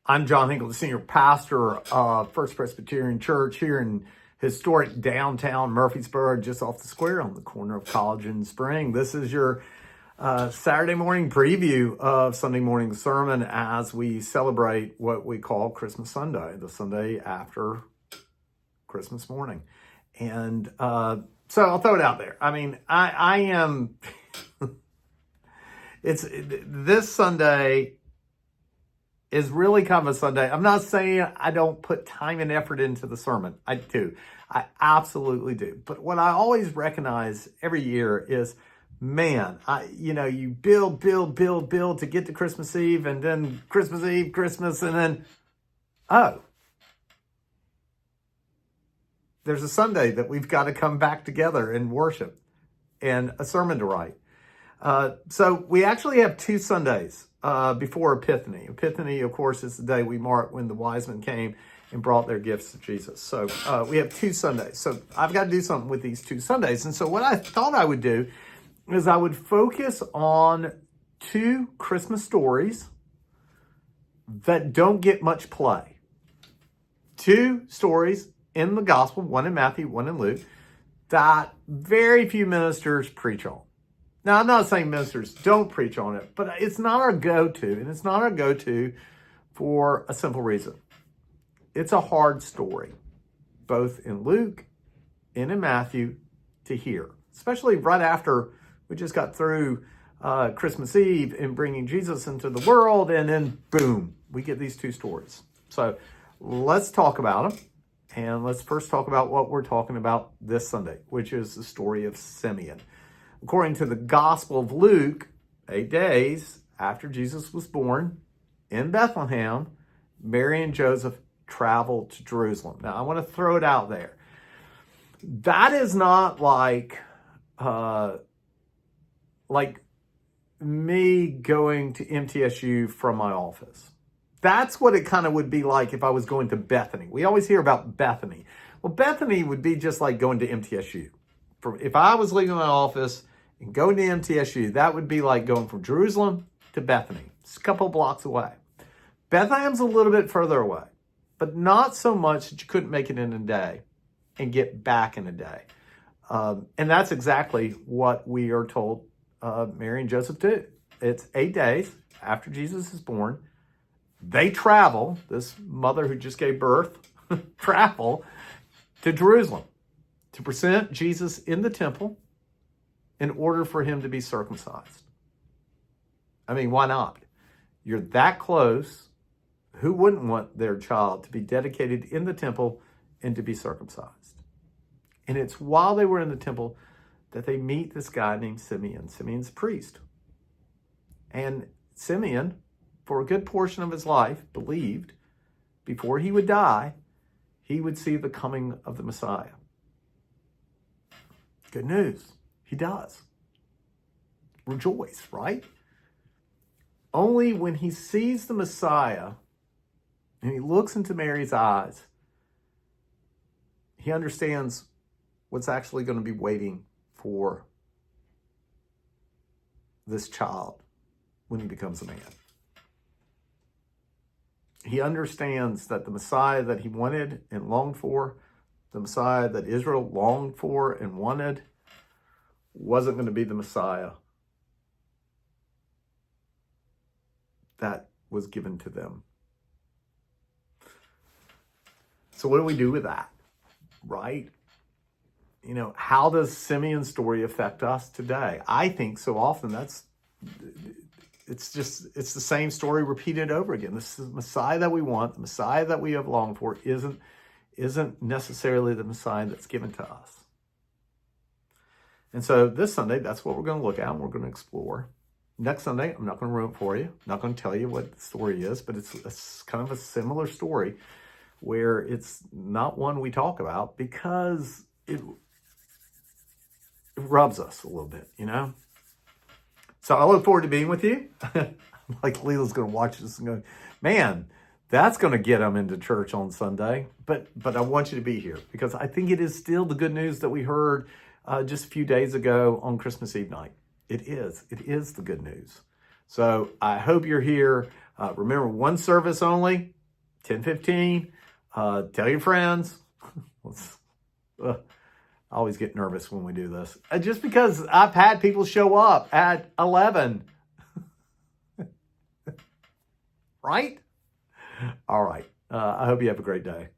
I'm John Hinkle, the senior pastor of First Presbyterian Church here in historic downtown Murfreesboro, just off the square on the corner of College and Spring. This is your Saturday morning preview of Sunday morning sermon as we celebrate what we call Christmas Sunday, the Sunday after Christmas morning. And so I'll throw it out there. I mean, I am, this Sunday is really kind of a Sunday. I'm not saying I don't put time and effort into the sermon. I do. I absolutely do. But what I always recognize every year is, man, you build to get to Christmas Eve, and then Christmas Eve, Christmas, and then, there's a Sunday that we've got to come back together and worship and a sermon to write. So we actually have two Sundays before Epiphany. Epiphany, of course, is the day we mark when the wise men came and brought their gifts to Jesus. So we have two Sundays. So I've got to do something with these two Sundays. And so what I thought I would do is I would focus on two Christmas stories that don't get much play. Two stories in the gospel, one in Matthew, one in Luke, that very few ministers preach on. Now, I'm not saying ministers don't preach on it, but it's not our go-to, and it's not our go-to for a simple reason. It's a hard story, both in Luke and in Matthew, to hear, especially right after we just got through Christmas Eve and bringing Jesus into the world, and then boom, we get these two stories. So let's talk about them, and let's first talk about what we're talking about this Sunday, which is the story of Simeon. According to the Gospel of Luke, 8 days after Jesus was born in Bethlehem, Mary and Joseph traveled to Jerusalem. Now, I want to throw it out there. That is not like me going to MTSU from my office. That's what it kind of would be like if I was going to Bethany. We always hear about Bethany. Well, Bethany would be just like going to MTSU. If I was leaving my office and going to MTSU, that would be like going from Jerusalem to Bethany. It's a couple blocks away. Bethlehem's a little bit further away, but not so much that you couldn't make it in a day and get back in a day. And that's exactly what we are told Mary and Joseph do. It's 8 days after Jesus is born. They travel, this mother who just gave birth, travel to Jerusalem to present Jesus in the temple in order for him to be circumcised. I mean, why not? You're that close. Who wouldn't want their child to be dedicated in the temple and to be circumcised? And it's while they were in the temple that they meet this guy named Simeon. Simeon's a priest. And Simeon, for a good portion of his life, believed before he would die, he would see the coming of the Messiah. Good news. He does. Rejoice, right? Only when he sees the Messiah and he looks into Mary's eyes, he understands what's actually going to be waiting for this child when he becomes a man. He understands that the Messiah that he wanted and longed for, the Messiah that Israel longed for and wanted, wasn't going to be the Messiah that was given to them. So what do we do with that, right? How does Simeon's story affect us today? I think so often it's the same story repeated over again. This is the Messiah that we want, the Messiah that we have longed for isn't necessarily the Messiah that's given to us. And so this Sunday, that's what we're going to look at and we're going to explore. Next Sunday, I'm not going to ruin it for you. I'm not going to tell you what the story is, but it's kind of a similar story where it's not one we talk about because it rubs us a little bit, So I look forward to being with you. Like Leela's going to watch this and go, man, that's going to get them into church on Sunday. But I want you to be here because I think it is still the good news that we heard just a few days ago on Christmas Eve night. It is the good news. So I hope you're here. Remember, one service only. 10:15. Tell your friends. I always get nervous when we do this. Just because I've had people show up at 11. Right? All right. I hope you have a great day.